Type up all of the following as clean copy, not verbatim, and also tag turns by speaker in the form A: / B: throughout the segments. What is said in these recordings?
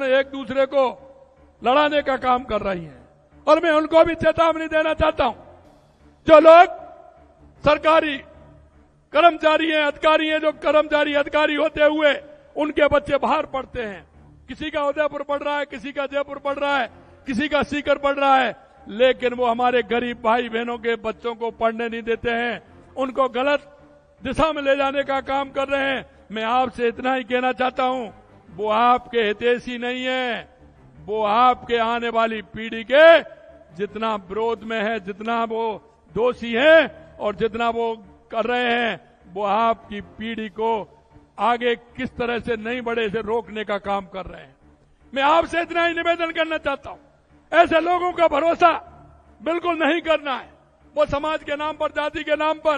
A: कारण एक दूसरे को लड़ाने का काम कर रही हैं। और मैं उनको भी चेतावनी देना चाहता हूं, जो लोग सरकारी कर्मचारी हैं, अधिकारी हैं, जो कर्मचारी अधिकारी होते हुए उनके बच्चे बाहर पढ़ते हैं, किसी का उदयपुर पढ़ रहा है, किसी का जयपुर पढ़ रहा है, किसी का सीकर पढ़ रहा है, लेकिन वो हमारे गरीब भाई बहनों के बच्चों को पढ़ने नहीं देते हैं, उनको गलत दिशा में ले जाने का काम कर रहे हैं। मैं आपसे इतना ही कहना चाहता हूं, वो आपके हितैषी नहीं है, वो आपके आने वाली पीढ़ी के जितना विरोध में है, जितना वो दोषी हैं और जितना वो कर रहे हैं, वो आपकी पीढ़ी को आगे किस तरह से नहीं बढ़े से रोकने का काम कर रहे हैं। मैं आपसे इतना ही निवेदन करना चाहता हूं, ऐसे लोगों का भरोसा बिल्कुल नहीं करना है। वो समाज के नाम पर, जाति के नाम पर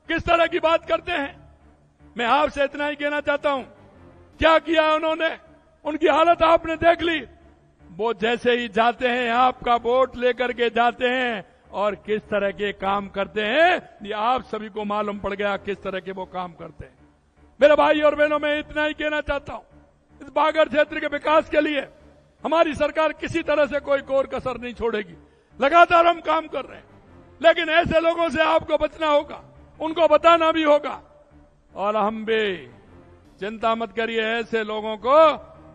A: किस तरह की बात करते हैं। मैं आपसे इतना ही कहना चाहता हूं, क्या किया उन्होंने, उनकी हालत आपने देख ली। वो जैसे ही जाते हैं, आपका वोट लेकर के जाते हैं और किस तरह के काम करते हैं, ये आप सभी को मालूम पड़ गया किस तरह के वो काम करते हैं। मेरे भाई और बहनों, मैं इतना ही कहना चाहता हूं, इस बागड़ क्षेत्र के विकास के लिए हमारी सरकार किसी तरह से कोई कोर कसर नहीं छोड़ेगी। लगातार हम काम कर रहे हैं, लेकिन ऐसे लोगों से आपको बचना होगा, उनको बताना भी होगा। और हम भी चिंता मत करिए, ऐसे लोगों को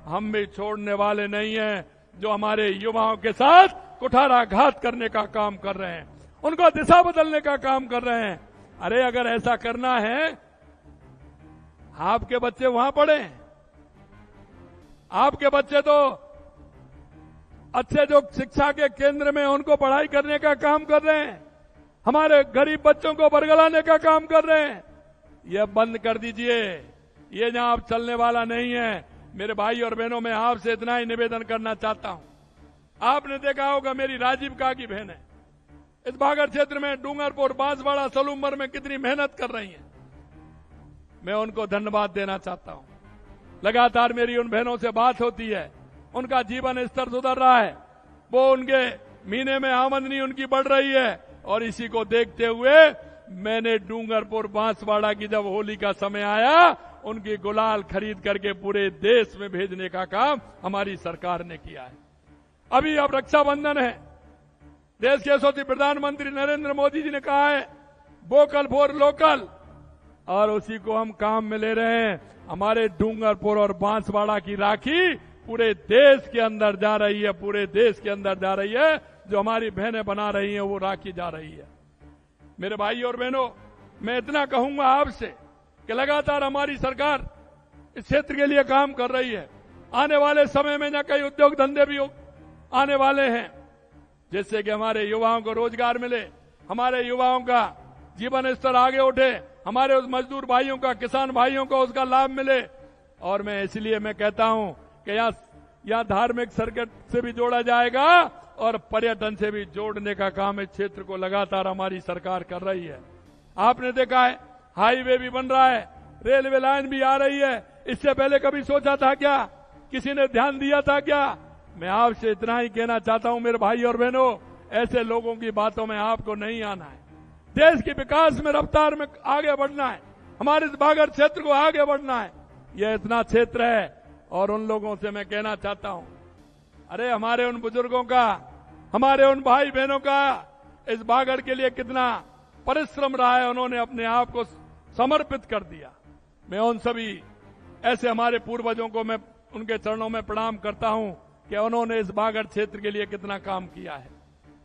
A: हम भी छोड़ने वाले नहीं हैं, जो हमारे युवाओं के साथ कुठाराघात करने का काम कर रहे हैं, उनको दिशा बदलने का काम कर रहे हैं। अरे अगर ऐसा करना है, आपके बच्चे वहां पढ़े, आपके बच्चे तो अच्छे जो शिक्षा के केंद्र में उनको पढ़ाई करने का काम कर रहे हैं, हमारे गरीब बच्चों को बरगलाने का काम कर रहे हैं। यह बंद कर दीजिए, ये जहां आप चलने वाला नहीं है। मेरे भाई और बहनों, मैं आपसे इतना ही निवेदन करना चाहता हूं, आपने देखा होगा मेरी राजीव का की बहन है, इस बागड़ क्षेत्र में डूंगरपुर, बांसवाड़ा, सलूमर में कितनी मेहनत कर रही हैं। मैं उनको धन्यवाद देना चाहता हूं। लगातार मेरी उन बहनों से बात होती है, उनका जीवन स्तर सुधर रहा है, वो उनके महीने में आमदनी उनकी बढ़ रही है। और इसी को देखते हुए मैंने डूंगरपुर, बांसवाड़ा की जब होली का समय आया, उनकी गुलाल खरीद करके पूरे देश में भेजने का काम हमारी सरकार ने किया है। अभी अब रक्षाबंधन है, देश के यशस्वी प्रधानमंत्री नरेंद्र मोदी जी ने कहा है वोकल फॉर लोकल, और उसी को हम काम में ले रहे हैं। हमारे डूंगरपुर और बांसवाड़ा की राखी पूरे देश के अंदर जा रही है, पूरे देश के अंदर जा रही है। जो हमारी बहनें बना रही हैं, वो राखी जा रही है। मेरे भाई और बहनों, मैं इतना कहूंगा आपसे कि लगातार हमारी सरकार इस क्षेत्र के लिए काम कर रही है। आने वाले समय में न कई उद्योग धंधे भी आने वाले हैं, जिससे कि हमारे युवाओं को रोजगार मिले, हमारे युवाओं का जीवन स्तर आगे उठे, हमारे उस मजदूर भाइयों का, किसान भाइयों को उसका लाभ मिले। और मैं इसलिए मैं कहता हूं कि यहाँ धार्मिक सर्किट से भी जोड़ा जाएगा और पर्यटन से भी जोड़ने का काम इस क्षेत्र को लगातार हमारी सरकार कर रही है। आपने देखा है हाईवे भी बन रहा है, रेलवे लाइन भी आ रही है। इससे पहले कभी सोचा था क्या? किसी ने ध्यान दिया था क्या? मैं आपसे इतना ही कहना चाहता हूं मेरे भाई और बहनों, ऐसे लोगों की बातों में आपको नहीं आना है। देश के विकास में, रफ्तार में आगे बढ़ना है, हमारे इस बागड़ क्षेत्र को आगे बढ़ना है। यह इतना क्षेत्र है। और उन लोगों से मैं कहना चाहता हूं, अरे हमारे उन बुजुर्गों का, हमारे उन भाई बहनों का इस बागड़ के लिए कितना परिश्रम रहा है, उन्होंने अपने आप को समर्पित कर दिया। मैं उन सभी ऐसे हमारे पूर्वजों को मैं उनके चरणों में प्रणाम करता हूं कि उन्होंने इस बागड़ क्षेत्र के लिए कितना काम किया है।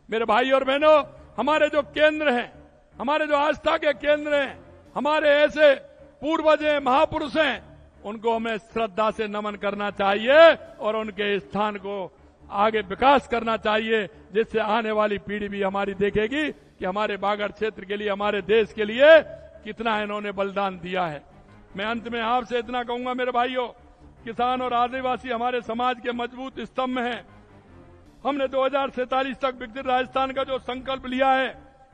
A: मेरे भाई और बहनों, हमारे जो केंद्र हैं, हमारे जो आस्था के केंद्र हैं, हमारे ऐसे पूर्वज हैं, महापुरुष हैं, उनको हमें श्रद्धा से नमन करना चाहिए और उनके स्थान को आगे विकास करना चाहिए, जिससे आने वाली पीढ़ी भी हमारी देखेगी कि हमारे बागड़ क्षेत्र के लिए, हमारे देश के लिए कितना इन्होंने बलिदान दिया है। मैं अंत में आपसे इतना कहूंगा मेरे भाइयों, किसान और आदिवासी हमारे समाज के मजबूत स्तंभ हैं। हमने 2047 तक विकसित राजस्थान का जो संकल्प लिया है,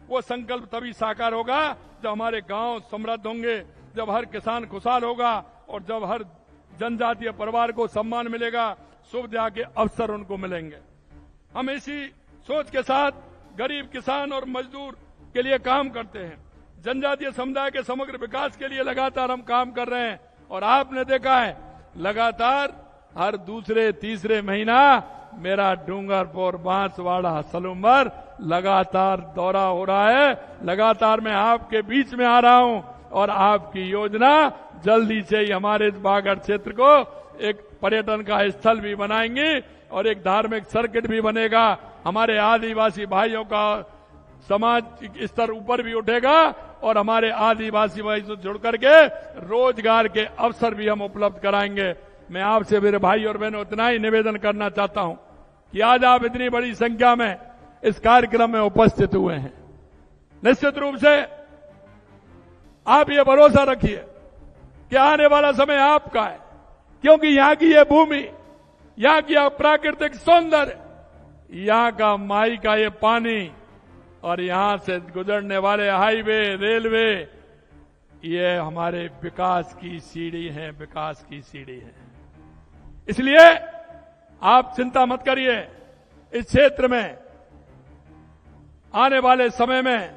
A: वो संकल्प तभी साकार होगा जब हमारे गांव समृद्ध होंगे, जब हर किसान खुशहाल होगा और जब हर जनजातीय परिवार को सम्मान मिलेगा, सुविधा के अवसर उनको मिलेंगे। हम इसी सोच के साथ गरीब किसान और मजदूर के लिए काम करते हैं। जनजातीय समुदाय के समग्र विकास के लिए लगातार हम काम कर रहे हैं। और आपने देखा है लगातार हर दूसरे तीसरे महीना मेरा डूंगरपुर, बांसवाड़ा, सलूमर लगातार दौरा हो रहा है। लगातार मैं आपके बीच में आ रहा हूं और आपकी योजना जल्दी से ही हमारे इस बागड़ क्षेत्र को एक पर्यटन का स्थल भी बनाएंगे और एक धार्मिक सर्किट भी बनेगा। हमारे आदिवासी भाइयों का समाज स्तर ऊपर भी उठेगा और हमारे आदिवासी भाई से जुड़ करके रोजगार के अवसर भी हम उपलब्ध कराएंगे। मैं आपसे मेरे भाई और बहनों इतना ही निवेदन करना चाहता हूं कि आज आप इतनी बड़ी संख्या में इस कार्यक्रम में उपस्थित हुए हैं। निश्चित रूप से आप ये भरोसा रखिए कि आने वाला समय आपका है, क्योंकि यहां की ये भूमि, यहां की प्राकृतिक सौंदर्य, यहां का माई का ये पानी और यहां से गुजरने वाले हाईवे, रेलवे, ये हमारे विकास की सीढ़ी है, विकास की सीढ़ी है। इसलिए आप चिंता मत करिए। इस क्षेत्र में आने वाले समय में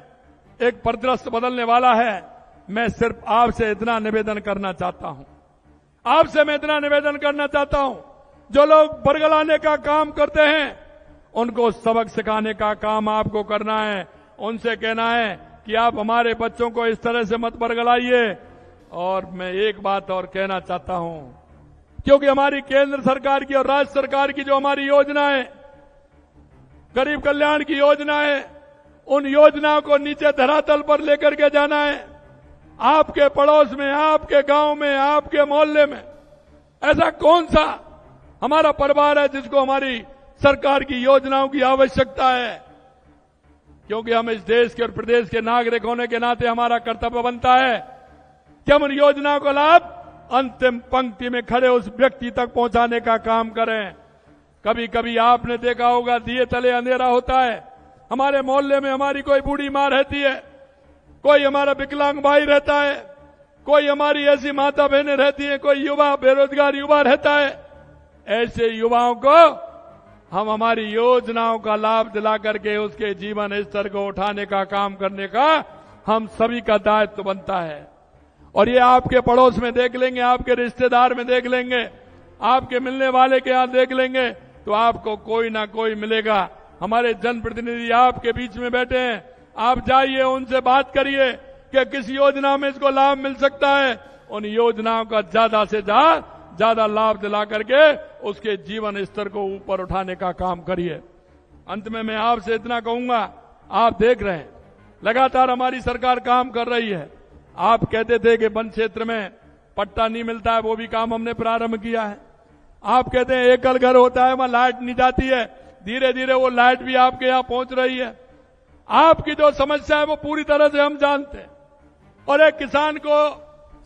A: एक परिदृश्य बदलने वाला है। मैं सिर्फ आपसे इतना निवेदन करना चाहता हूं, आपसे मैं इतना निवेदन करना चाहता हूं, जो लोग बरगलाने का काम करते हैं उनको सबक सिखाने का काम आपको करना है। उनसे कहना है कि आप हमारे बच्चों को इस तरह से मत बरगलाइए। और मैं एक बात और कहना चाहता हूं, क्योंकि हमारी केंद्र सरकार की और राज्य सरकार की जो हमारी योजना है, गरीब कल्याण की योजना है, उन योजनाओं को नीचे धरातल पर लेकर के जाना है। आपके पड़ोस में, आपके गांव में, आपके मोहल्ले में ऐसा कौन सा हमारा परिवार है जिसको हमारी सरकार की योजनाओं की आवश्यकता है? क्योंकि हम इस देश के और प्रदेश के नागरिक होने के नाते हमारा कर्तव्य बनता है कि हम उन योजनाओं का लाभ अंतिम पंक्ति में खड़े उस व्यक्ति तक पहुंचाने का काम करें। कभी कभी आपने देखा होगा, दिए तले अंधेरा होता है। हमारे मोहल्ले में हमारी कोई बूढ़ी मां रहती है, कोई हमारा विकलांग भाई रहता है, कोई हमारी ऐसी माता बहनें रहती हैं, कोई युवा, बेरोजगार युवा रहता है। ऐसे युवाओं को हम हमारी योजनाओं का लाभ दिला करके उसके जीवन स्तर को उठाने का काम करने का हम सभी का दायित्व बनता है। और ये आपके पड़ोस में देख लेंगे, आपके रिश्तेदार में देख लेंगे, आपके मिलने वाले के यहां देख लेंगे, तो आपको कोई ना कोई मिलेगा। हमारे जनप्रतिनिधि आपके बीच में बैठे हैं, आप जाइए, उनसे बात करिए कि किस योजना में इसको लाभ मिल सकता है। उन योजनाओं का ज्यादा से ज्यादा लाभ दिला करके उसके जीवन स्तर को ऊपर उठाने का काम करिए। अंत में मैं आपसे इतना कहूंगा, आप देख रहे हैं लगातार हमारी सरकार काम कर रही है। आप कहते थे कि वन क्षेत्र में पट्टा नहीं मिलता है, वो भी काम हमने प्रारंभ किया है। आप कहते हैं एकल घर होता है, वहां लाइट नहीं जाती है, धीरे धीरे वो लाइट भी आपके यहां पहुंच रही है। आपकी जो समस्या है वो पूरी तरह से हम जानते हैं, और एक किसान को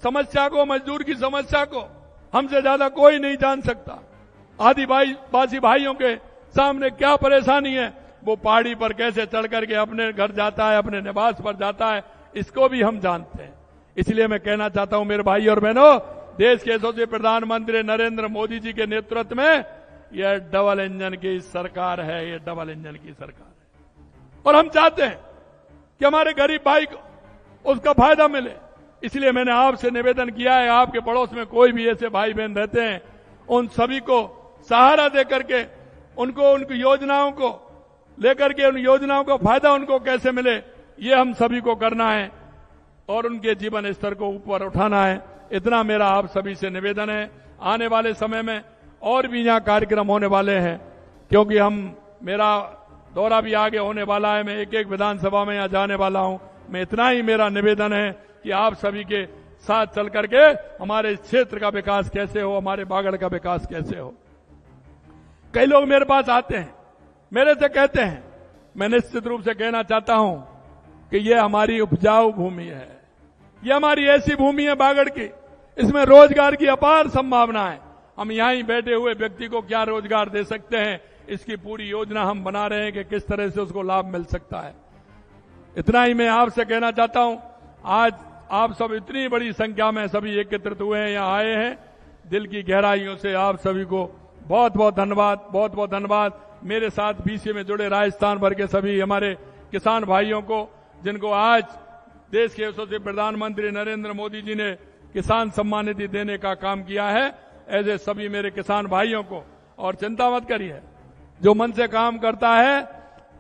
A: समस्या को, मजदूर की समस्या को हमसे ज्यादा कोई नहीं जान सकता। आदिवासी भाइयों के सामने क्या परेशानी है, वो पहाड़ी पर कैसे चढ़ करके अपने घर जाता है, अपने निवास पर जाता है, इसको भी हम जानते हैं। इसलिए मैं कहना चाहता हूं मेरे भाई और बहनों, देश के यशस्वी प्रधानमंत्री नरेंद्र मोदी जी के नेतृत्व में यह डबल इंजन की सरकार है, ये डबल इंजन की सरकार है। और हम चाहते हैं कि हमारे गरीब भाई को उसका फायदा मिले। इसलिए मैंने आपसे निवेदन किया है, आपके पड़ोस में कोई भी ऐसे भाई बहन रहते हैं, उन सभी को सहारा देकर के उनको उनकी योजनाओं को लेकर के, उन योजनाओं का फायदा उनको कैसे मिले, ये हम सभी को करना है और उनके जीवन स्तर को ऊपर उठाना है। इतना मेरा आप सभी से निवेदन है। आने वाले समय में और भी यहां कार्यक्रम होने वाले हैं, क्योंकि मेरा दौरा भी आगे होने वाला है। मैं एक एक विधानसभा में यहां जाने वाला हूं। मैं इतना ही मेरा निवेदन है कि आप सभी के साथ चल करके हमारे क्षेत्र का विकास कैसे हो, हमारे बागड़ का विकास कैसे हो। कई लोग मेरे पास आते हैं, मेरे से कहते हैं, मैं निश्चित रूप से कहना चाहता हूं कि यह हमारी उपजाऊ भूमि है, यह हमारी ऐसी भूमि है बागड़ की, इसमें रोजगार की अपार संभावना है। हम यहीं बैठे हुए व्यक्ति को क्या रोजगार दे सकते हैं, इसकी पूरी योजना हम बना रहे हैं कि किस तरह से उसको लाभ मिल सकता है। इतना ही मैं आपसे कहना चाहता हूं। आज आप सब इतनी बड़ी संख्या में सभी एकत्रित हुए हैं, यहां आए हैं, दिल की गहराइयों से आप सभी को बहुत बहुत धन्यवाद, बहुत बहुत धन्यवाद। मेरे साथ बीसी में जुड़े राजस्थान भर के सभी हमारे किसान भाइयों को, जिनको आज देश के यशस्वी प्रधानमंत्री नरेंद्र मोदी जी ने किसान सम्मान निधि देने का काम किया है, ऐसे सभी मेरे किसान भाइयों को। और चिंता मत करिए, जो मन से काम करता है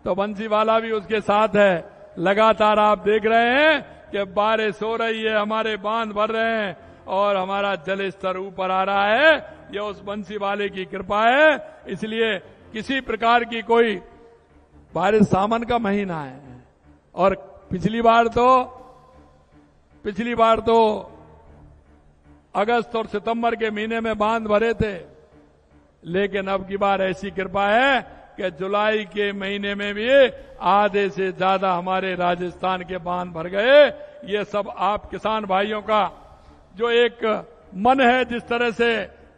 A: तो बंसीवाला भी उसके साथ है। लगातार आप देख रहे हैं कि बारिश हो रही है, हमारे बांध भर रहे हैं और हमारा जल स्तर ऊपर आ रहा है। ये उस बंसीवाले की कृपा है। इसलिए किसी प्रकार की कोई बारिश सावन का महीना है। और पिछली बार तो अगस्त और सितंबर के महीने में बांध भरे थे, लेकिन अब की बार ऐसी कृपा है कि जुलाई के महीने में भी आधे से ज्यादा हमारे राजस्थान के बांध भर गए। ये सब आप किसान भाइयों का जो एक मन है, जिस तरह से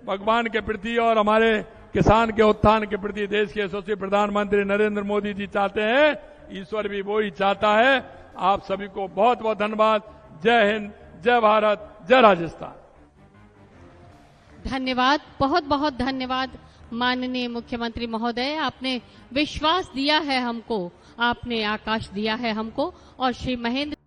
A: भगवान के प्रति और हमारे किसान के उत्थान के प्रति देश के यशस्वी प्रधानमंत्री नरेंद्र मोदी जी चाहते हैं, ईश्वर भी वो ही चाहता है। आप सभी को बहुत बहुत धन्यवाद। जय हिंद, जय भारत, जय राजस्थान।
B: धन्यवाद, बहुत बहुत धन्यवाद माननीय मुख्यमंत्री महोदय। आपने विश्वास दिया है हमको, आपने आकाश दिया है हमको। और श्री महेंद्र